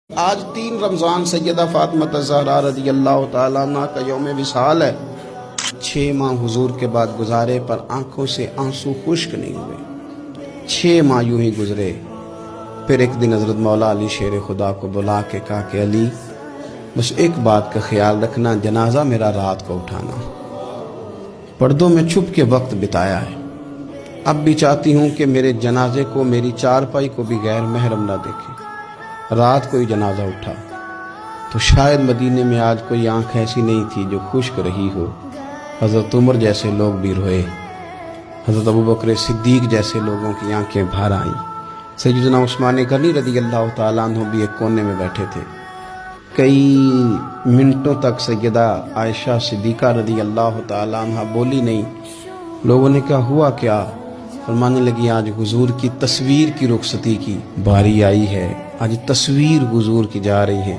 آج 3 رمضان سیدہ فاطمہ الزہرا رضی اللہ تعالیٰ عنہ کا یوم وصال ہے۔ 6 ماہ حضور کے بعد گزارے پر آنکھوں سے آنسو خشک نہیں ہوئے۔ 6 ماہ یوں ہی گزرے۔ پھر ایک دن حضرت مولا علی شیر خدا کو بلا کے کہا کہ علی بس ایک بات کا خیال رکھنا، جنازہ میرا رات کو اٹھانا۔ پردوں میں چھپ کے وقت بتایا ہے، اب بھی چاہتی ہوں کہ میرے جنازے کو میری چارپائی کو بھی غیر محرم نہ دیکھے۔ رات کو ہی جنازہ اٹھا تو شاید مدینے میں آج کوئی آنکھ ایسی نہیں تھی جو خشک رہی ہو۔ حضرت عمر جیسے لوگ بھی روئے، حضرت ابوبکر صدیق جیسے لوگوں کی آنکھیں بھر آئیں۔ سیدنا عثمان غنی رضی اللہ تعالیٰ عنہ بھی ایک کونے میں بیٹھے تھے۔ کئی منٹوں تک سیدہ عائشہ صدیقہ رضی اللہ تعالیٰ عنہ بولی نہیں۔ لوگوں نے کہا ہوا کیا؟ فرمانے لگی آج حضور کی تصویر کی رخصتی کی باری آئی ہے، آج تصویر حضور کی جا رہی ہے۔